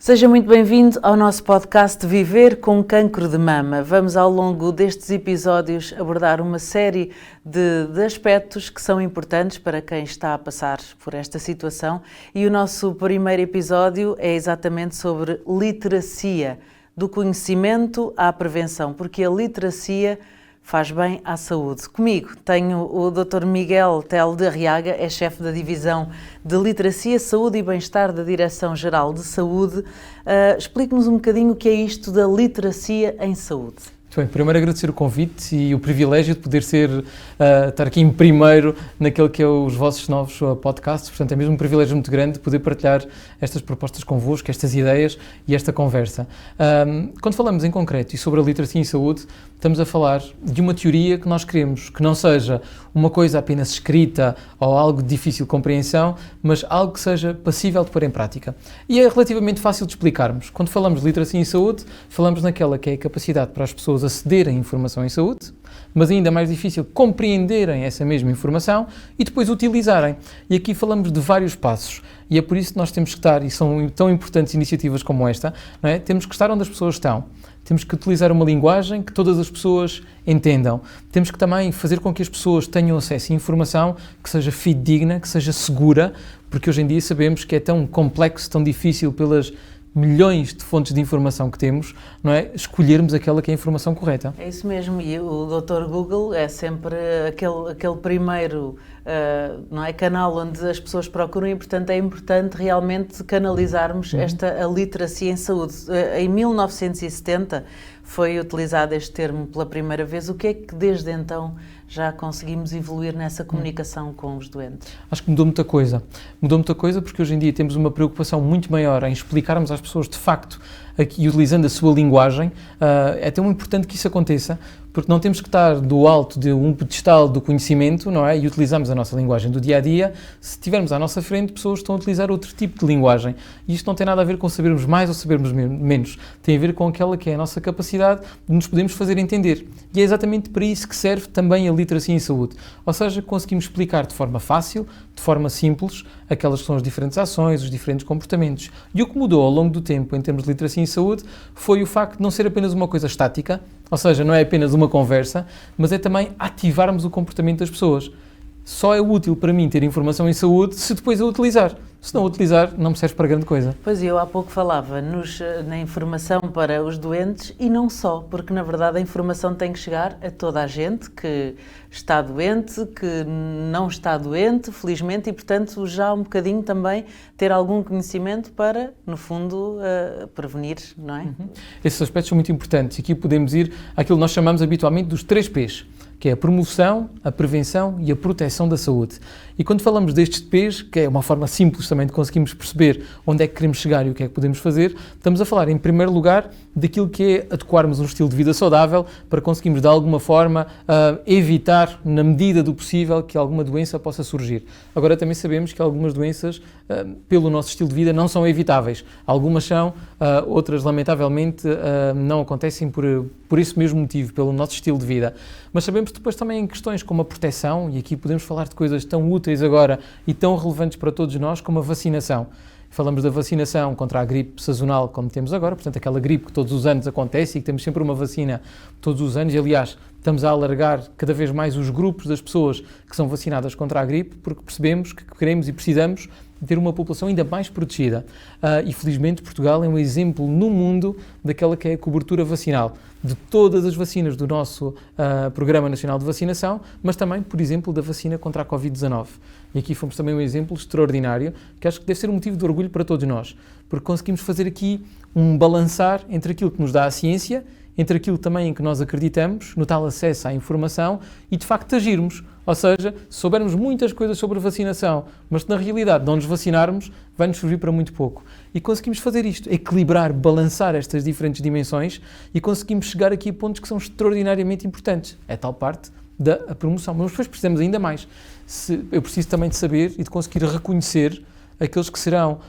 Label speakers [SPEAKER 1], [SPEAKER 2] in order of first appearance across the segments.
[SPEAKER 1] Seja muito bem-vindo ao nosso podcast Viver com Cancro de Mama. Vamos, ao longo destes episódios, abordar uma série de aspectos que são importantes para quem está a passar por esta situação. E o nosso primeiro episódio é exatamente sobre literacia, do conhecimento à prevenção, porque a literacia faz bem à saúde. Comigo tenho o Dr. Miguel Telo de Arriaga, é chefe da Divisão de Literacia, Saúde e Bem-Estar da Direção-Geral de Saúde. Explique-nos um bocadinho o que é isto da literacia em saúde.
[SPEAKER 2] Muito bem, primeiro agradecer o convite e o privilégio de poder estar aqui em primeiro naquele que é os vossos novos podcasts, portanto é mesmo um privilégio muito grande poder partilhar estas propostas convosco, estas ideias e esta conversa. Quando falamos em concreto e sobre a literacia em saúde, estamos a falar de uma teoria que nós queremos que não seja uma coisa apenas escrita ou algo de difícil compreensão, mas algo que seja passível de pôr em prática. E é relativamente fácil de explicarmos. Quando falamos de literacia em saúde, falamos naquela que é a capacidade para as pessoas acederem à informação em saúde, mas ainda mais difícil compreenderem essa mesma informação e depois utilizarem. E aqui falamos de vários passos. E é por isso que nós temos que estar, e são tão importantes iniciativas como esta, não é? Temos que estar onde as pessoas estão. Temos que utilizar uma linguagem que todas as pessoas entendam. Temos que também fazer com que as pessoas tenham acesso a informação que seja fidedigna, que seja segura, porque hoje em dia sabemos que é tão complexo, tão difícil pelas milhões de fontes de informação que temos, não é? Escolhermos aquela que é a informação correta.
[SPEAKER 1] É isso mesmo, e o Dr. Google é sempre aquele primeiro não é, canal onde as pessoas procuram e, portanto, é importante realmente canalizarmos a literacia em saúde. Em 1970 foi utilizado este termo pela primeira vez. O que é que desde então já conseguimos evoluir nessa comunicação com os doentes?
[SPEAKER 2] Acho que mudou muita coisa. Mudou muita coisa porque hoje em dia temos uma preocupação muito maior em explicarmos às pessoas de facto e utilizando a sua linguagem. É tão importante que isso aconteça, porque não temos que estar do alto de um pedestal do conhecimento, não é? E utilizamos a nossa linguagem do dia-a-dia. Se tivermos à nossa frente pessoas que estão a utilizar outro tipo de linguagem. E isto não tem nada a ver com sabermos mais ou sabermos menos. Tem a ver com aquela que é a nossa capacidade de nos podermos fazer entender. E é exatamente para isso que serve também a literacia em saúde. Ou seja, conseguimos explicar de forma fácil, de forma simples, aquelas que são as diferentes ações, os diferentes comportamentos. E o que mudou ao longo do tempo em termos de literacia em saúde foi o facto de não ser apenas uma coisa estática, ou seja, não é apenas uma conversa, mas é também ativarmos o comportamento das pessoas. Só é útil para mim ter informação em saúde se depois a utilizar. Se não a utilizar, não me serve para grande coisa.
[SPEAKER 1] Pois, eu há pouco falava na informação para os doentes e não só, porque na verdade a informação tem que chegar a toda a gente que está doente, que não está doente, felizmente, e portanto já um bocadinho também ter algum conhecimento para, no fundo, prevenir, não é?
[SPEAKER 2] Esses aspectos são muito importantes. Aqui podemos ir àquilo que nós chamamos habitualmente dos 3 P's, que é a promoção, a prevenção e a proteção da saúde. E quando falamos destes P's, que é uma forma simples também de conseguirmos perceber onde é que queremos chegar e o que é que podemos fazer, estamos a falar, em primeiro lugar, daquilo que é adequarmos um estilo de vida saudável para conseguirmos, de alguma forma, evitar, na medida do possível, que alguma doença possa surgir. Agora, também sabemos que algumas doenças, pelo nosso estilo de vida, não são evitáveis. Algumas são, outras, lamentavelmente, não acontecem por esse mesmo motivo, pelo nosso estilo de vida. Mas sabemos depois também em questões como a proteção, e aqui podemos falar de coisas tão úteis agora e tão relevantes para todos nós como a vacinação. Falamos da vacinação contra a gripe sazonal, como temos agora, portanto aquela gripe que todos os anos acontece e que temos sempre uma vacina todos os anos, e aliás estamos a alargar cada vez mais os grupos das pessoas que são vacinadas contra a gripe, porque percebemos que queremos e precisamos ter uma população ainda mais protegida. E felizmente Portugal é um exemplo no mundo daquela que é a cobertura vacinal, de todas as vacinas do nosso Programa Nacional de Vacinação, mas também, por exemplo, da vacina contra a Covid-19. E aqui fomos também um exemplo extraordinário, que acho que deve ser um motivo de orgulho para todos nós, porque conseguimos fazer aqui um balançar entre aquilo que nos dá a ciência, entre aquilo também em que nós acreditamos, no tal acesso à informação e, de facto, agirmos. Ou seja, se soubermos muitas coisas sobre vacinação, mas se na realidade não nos vacinarmos, vai-nos servir para muito pouco. E conseguimos fazer isto, equilibrar, balançar estas diferentes dimensões e conseguimos chegar aqui a pontos que são extraordinariamente importantes. É tal parte da promoção. Mas depois precisamos ainda mais. Eu preciso também de saber e de conseguir reconhecer aqueles que serão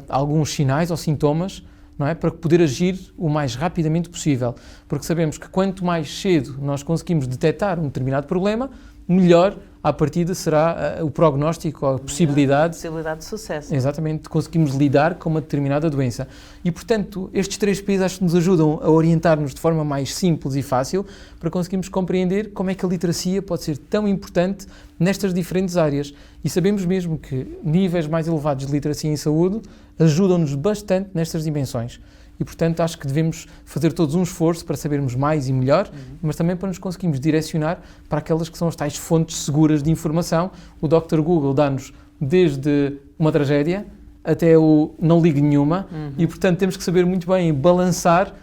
[SPEAKER 2] alguns sinais ou sintomas, não é? Para poder agir o mais rapidamente possível. Porque sabemos que quanto mais cedo nós conseguimos detectar um determinado problema, melhor à partida será o prognóstico, a possibilidade
[SPEAKER 1] de sucesso.
[SPEAKER 2] Exatamente, conseguimos lidar com uma determinada doença. E, portanto, estes 3 P's acho que nos ajudam a orientar-nos de forma mais simples e fácil para conseguirmos compreender como é que a literacia pode ser tão importante nestas diferentes áreas. E sabemos mesmo que níveis mais elevados de literacia em saúde ajudam-nos bastante nestas dimensões. E, portanto, acho que devemos fazer todos um esforço para sabermos mais e melhor, mas também para nos conseguirmos direcionar para aquelas que são as tais fontes seguras de informação. O Dr. Google dá-nos desde uma tragédia até o não ligue nenhuma e, portanto, temos que saber muito bem balançar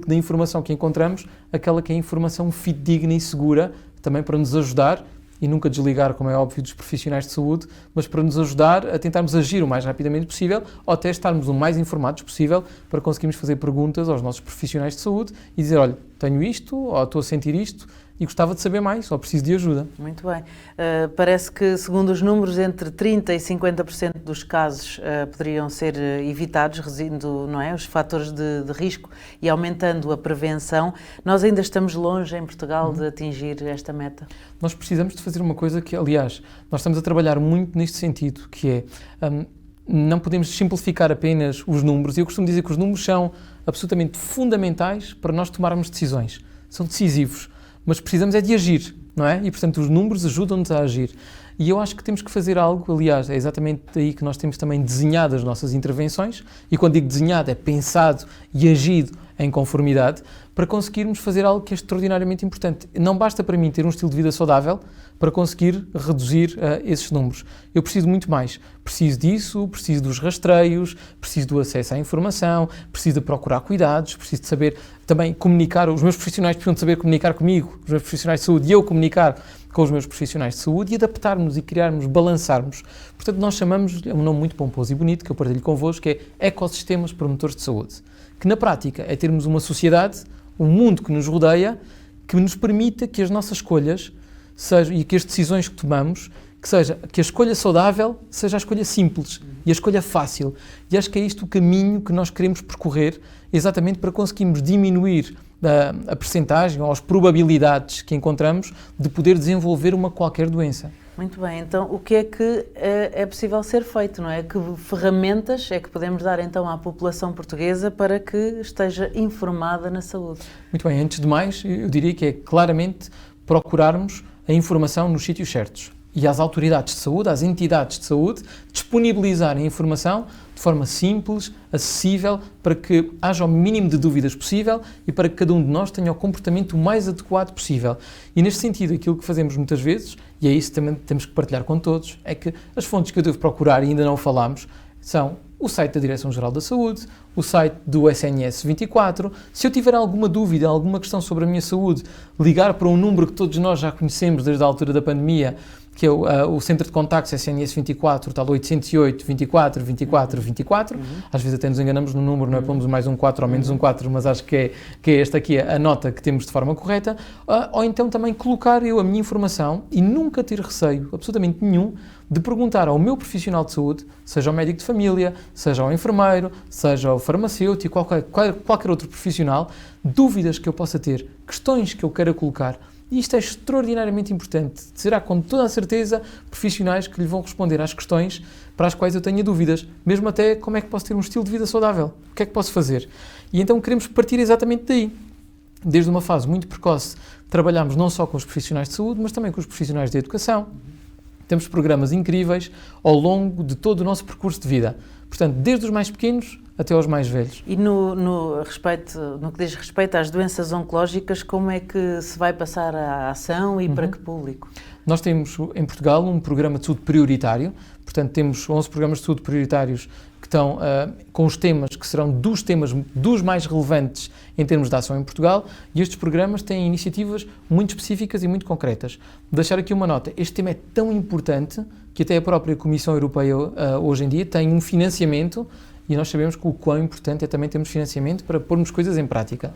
[SPEAKER 2] da informação que encontramos, aquela que é informação fidedigna e segura, também para nos ajudar e nunca desligar, como é óbvio, dos profissionais de saúde, mas para nos ajudar a tentarmos agir o mais rapidamente possível ou até estarmos o mais informados possível para conseguirmos fazer perguntas aos nossos profissionais de saúde e dizer, olha, tenho isto, ou estou a sentir isto e gostava de saber mais, ou preciso de ajuda.
[SPEAKER 1] Muito bem. Parece que, segundo os números, entre 30% e 50% dos casos poderiam ser evitados, reduzindo, não é, os fatores de risco e aumentando a prevenção. Nós ainda estamos longe, em Portugal, de atingir esta meta.
[SPEAKER 2] Nós precisamos de fazer uma coisa que, aliás, nós estamos a trabalhar muito neste sentido, que é, não podemos simplificar apenas os números. Eu costumo dizer que os números são absolutamente fundamentais para nós tomarmos decisões. São decisivos. Mas precisamos é de agir, não é? E, portanto, os números ajudam-nos a agir. E eu acho que temos que fazer algo, aliás, é exatamente daí que nós temos também desenhado as nossas intervenções, e quando digo desenhado é pensado e agido em conformidade, para conseguirmos fazer algo que é extraordinariamente importante. Não basta para mim ter um estilo de vida saudável para conseguir reduzir esses números. Eu preciso muito mais. Preciso disso, preciso dos rastreios, preciso do acesso à informação, preciso de procurar cuidados, preciso de saber também comunicar. Os meus profissionais precisam de saber comunicar comigo, os meus profissionais de saúde, e eu comunicar com os meus profissionais de saúde e adaptarmos e criarmos, balançarmos. Portanto, nós chamamos, é um nome muito pomposo e bonito que eu partilho convosco, que é ecossistemas promotores de saúde. Que na prática é termos uma sociedade, um mundo que nos rodeia, que nos permita que as nossas escolhas sejam, e que as decisões que tomamos, que a escolha saudável seja a escolha simples e a escolha fácil. E acho que é isto o caminho que nós queremos percorrer, exatamente para conseguirmos diminuir a percentagem ou as probabilidades que encontramos de poder desenvolver qualquer doença.
[SPEAKER 1] Muito bem, então o que é que é possível ser feito, não é? Que ferramentas é que podemos dar então à população portuguesa para que esteja informada na saúde?
[SPEAKER 2] Muito bem, antes de mais, eu diria que é claramente procurarmos a informação nos sítios certos e às autoridades de saúde, às entidades de saúde, disponibilizarem a informação de forma simples, acessível, para que haja o mínimo de dúvidas possível e para que cada um de nós tenha o comportamento o mais adequado possível. E neste sentido, aquilo que fazemos muitas vezes, e é isso que também temos que partilhar com todos, é que as fontes que eu devo procurar, e ainda não falámos, são o site da Direção-Geral da Saúde, o site do SNS 24. Se eu tiver alguma dúvida, alguma questão sobre a minha saúde, ligar para um número que todos nós já conhecemos desde a altura da pandemia, que é o Centro de Contactos SNS 24, tal 808 24 24 24. Às vezes até nos enganamos no número, não é? Pomos mais um 4 ou menos um 4, mas acho que é esta aqui a nota que temos de forma correta. Ou então também colocar eu a minha informação e nunca ter receio, absolutamente nenhum, de perguntar ao meu profissional de saúde, seja o médico de família, seja o enfermeiro, seja o farmacêutico, qualquer outro profissional, dúvidas que eu possa ter, questões que eu queira colocar. E isto é extraordinariamente importante. Será com toda a certeza profissionais que lhe vão responder às questões para as quais eu tenha dúvidas, mesmo até como é que posso ter um estilo de vida saudável, o que é que posso fazer. E então queremos partir exatamente daí. Desde uma fase muito precoce, trabalhamos não só com os profissionais de saúde, mas também com os profissionais de educação. Temos programas incríveis ao longo de todo o nosso percurso de vida. Portanto, desde os mais pequenos até aos mais velhos.
[SPEAKER 1] E no que diz respeito às doenças oncológicas, como é que se vai passar a ação e para que público?
[SPEAKER 2] Nós temos em Portugal um programa de saúde prioritário, portanto temos 11 programas de saúde prioritários que estão com os temas que serão dos mais relevantes em termos de ação em Portugal, e estes programas têm iniciativas muito específicas e muito concretas. Vou deixar aqui uma nota, este tema é tão importante que até a própria Comissão Europeia hoje em dia tem um financiamento, e nós sabemos que o quão importante é também termos financiamento para pormos coisas em prática.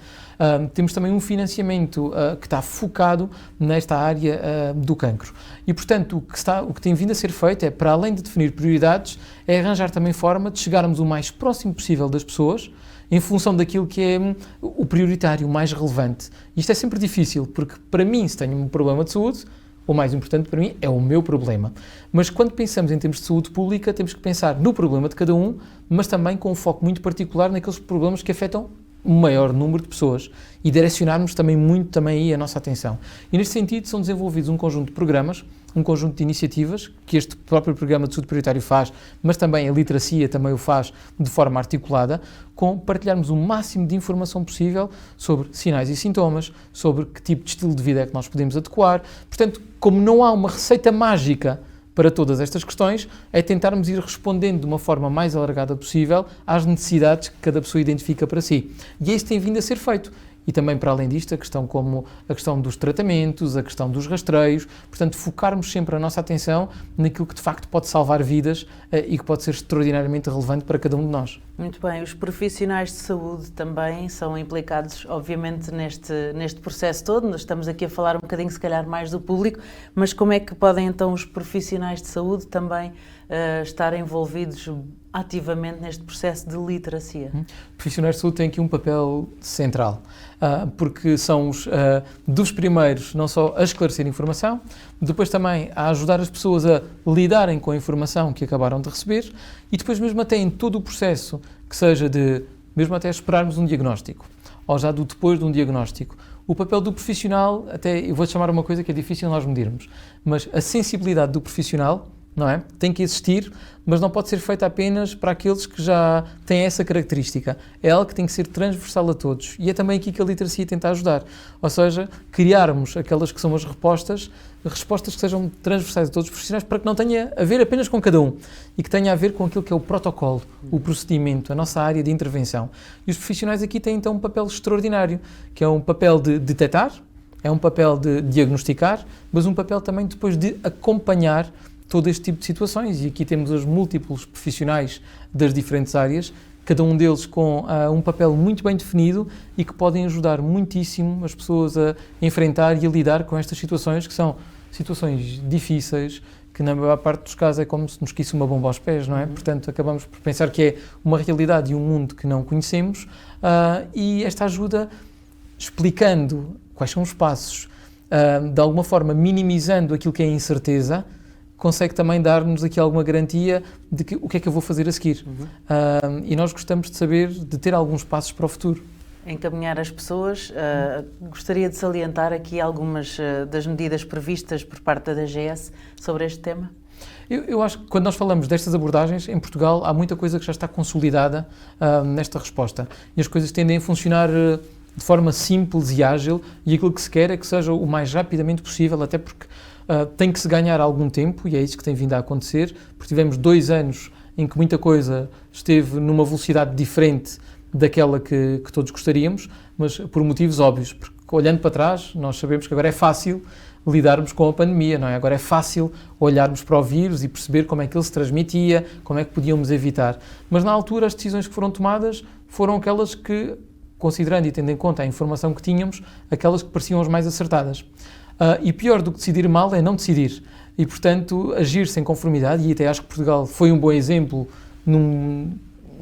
[SPEAKER 2] Temos também um financiamento que está focado nesta área do cancro. E, portanto, o que tem vindo a ser feito é, para além de definir prioridades, é arranjar também forma de chegarmos o mais próximo possível das pessoas, em função daquilo que é o prioritário, o mais relevante. Isto é sempre difícil, porque para mim, se tenho um problema de saúde, o mais importante para mim é o meu problema. Mas quando pensamos em termos de saúde pública, temos que pensar no problema de cada um, mas também com um foco muito particular naqueles problemas que afetam o maior número de pessoas e direcionarmos também muito aí a nossa atenção. E neste sentido são desenvolvidos um conjunto de programas, um conjunto de iniciativas que este próprio programa de saúde prioritário faz, mas também a literacia também o faz de forma articulada, com partilharmos o máximo de informação possível sobre sinais e sintomas, sobre que tipo de estilo de vida é que nós podemos adequar. Portanto, como não há uma receita mágica para todas estas questões, é tentarmos ir respondendo de uma forma mais alargada possível às necessidades que cada pessoa identifica para si. E é isso que tem vindo a ser feito. E também, para além disto, a questão dos tratamentos, a questão dos rastreios, portanto, focarmos sempre a nossa atenção naquilo que de facto pode salvar vidas e que pode ser extraordinariamente relevante para cada um de nós.
[SPEAKER 1] Muito bem, os profissionais de saúde também são implicados, obviamente, neste processo todo. Nós estamos aqui a falar um bocadinho, se calhar, mais do público, mas como é que podem então os profissionais de saúde também estar envolvidos ativamente neste processo de literacia?
[SPEAKER 2] Profissionais de saúde têm aqui um papel central, porque são os dos primeiros não só a esclarecer informação, depois também a ajudar as pessoas a lidarem com a informação que acabaram de receber e depois mesmo até em todo o processo, que seja de mesmo até esperarmos um diagnóstico ou já do depois de um diagnóstico. O papel do profissional, até eu vou chamar uma coisa que é difícil nós medirmos, mas a sensibilidade do profissional, não é? Tem que existir, mas não pode ser feita apenas para aqueles que já têm essa característica. É algo que tem que ser transversal a todos. E é também aqui que a literacia tenta ajudar. Ou seja, criarmos aquelas que são as respostas que sejam transversais a todos os profissionais para que não tenha a ver apenas com cada um e que tenha a ver com aquilo que é o protocolo, o procedimento, a nossa área de intervenção. E os profissionais aqui têm então um papel extraordinário, que é um papel de detectar, é um papel de diagnosticar, mas um papel também depois de acompanhar todo este tipo de situações, e aqui temos os múltiplos profissionais das diferentes áreas, cada um deles com um papel muito bem definido e que podem ajudar muitíssimo as pessoas a enfrentar e a lidar com estas situações, que são situações difíceis, que na maior parte dos casos é como se nos quisse uma bomba aos pés, não é? Portanto, acabamos por pensar que é uma realidade e um mundo que não conhecemos, e esta ajuda, explicando quais são os passos, de alguma forma minimizando aquilo que é a incerteza, consegue também dar-nos aqui alguma garantia de que, o que é que eu vou fazer a seguir. E nós gostamos de saber, de ter alguns passos para o futuro.
[SPEAKER 1] Encaminhar as pessoas, gostaria de salientar aqui algumas das medidas previstas por parte da DGS sobre este tema?
[SPEAKER 2] Eu acho que quando nós falamos destas abordagens, em Portugal há muita coisa que já está consolidada nesta resposta. E as coisas tendem a funcionar de forma simples e ágil, e aquilo que se quer é que seja o mais rapidamente possível, até porque tem que se ganhar algum tempo, e é isso que tem vindo a acontecer, porque tivemos 2 anos em que muita coisa esteve numa velocidade diferente daquela que todos gostaríamos, mas por motivos óbvios, porque olhando para trás, nós sabemos que agora é fácil lidarmos com a pandemia, não é? Agora é fácil olharmos para o vírus e perceber como é que ele se transmitia, como é que podíamos evitar. Mas na altura as decisões que foram tomadas foram aquelas que, considerando e tendo em conta a informação que tínhamos, aquelas que pareciam as mais acertadas. E pior do que decidir mal é não decidir. E, portanto, agir sem conformidade, e até acho que Portugal foi um bom exemplo,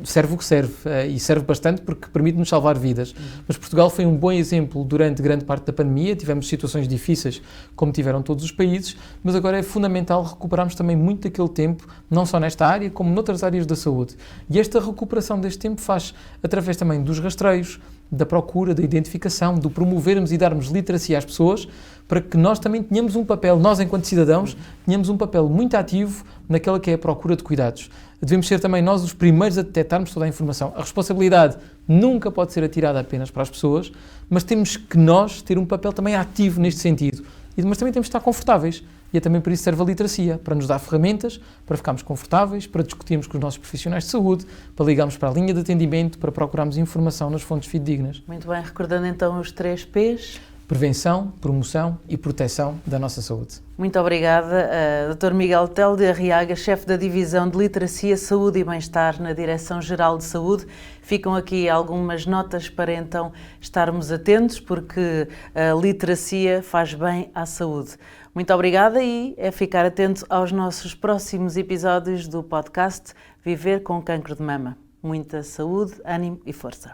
[SPEAKER 2] serve o que serve, e serve bastante porque permite-nos salvar vidas. Mas Portugal foi um bom exemplo durante grande parte da pandemia, tivemos situações difíceis, como tiveram todos os países, mas agora é fundamental recuperarmos também muito daquele tempo, não só nesta área, como noutras áreas da saúde. E esta recuperação deste tempo faz através também dos rastreios, da procura, da identificação, do promovermos e darmos literacia às pessoas, para que nós também tenhamos um papel, nós enquanto cidadãos, tenhamos um papel muito ativo naquela que é a procura de cuidados. Devemos ser também nós os primeiros a detectarmos toda a informação. A responsabilidade nunca pode ser atirada apenas para as pessoas, mas temos que nós ter um papel também ativo neste sentido. Mas também temos de estar confortáveis. E é também para isso serve a literacia, para nos dar ferramentas, para ficarmos confortáveis, para discutirmos com os nossos profissionais de saúde, para ligarmos para a linha de atendimento, para procurarmos informação nas fontes fidedignas.
[SPEAKER 1] Muito bem, recordando então os 3 P's.
[SPEAKER 2] Prevenção, promoção e proteção da nossa saúde.
[SPEAKER 1] Muito obrigada, Dr. Miguel Telo de Arriaga, chefe da Divisão de Literacia, Saúde e Bem-Estar na Direção-Geral de Saúde. Ficam aqui algumas notas para então estarmos atentos, porque a literacia faz bem à saúde. Muito obrigada e é ficar atento aos nossos próximos episódios do podcast Viver com Cancro de Mama. Muita saúde, ânimo e força.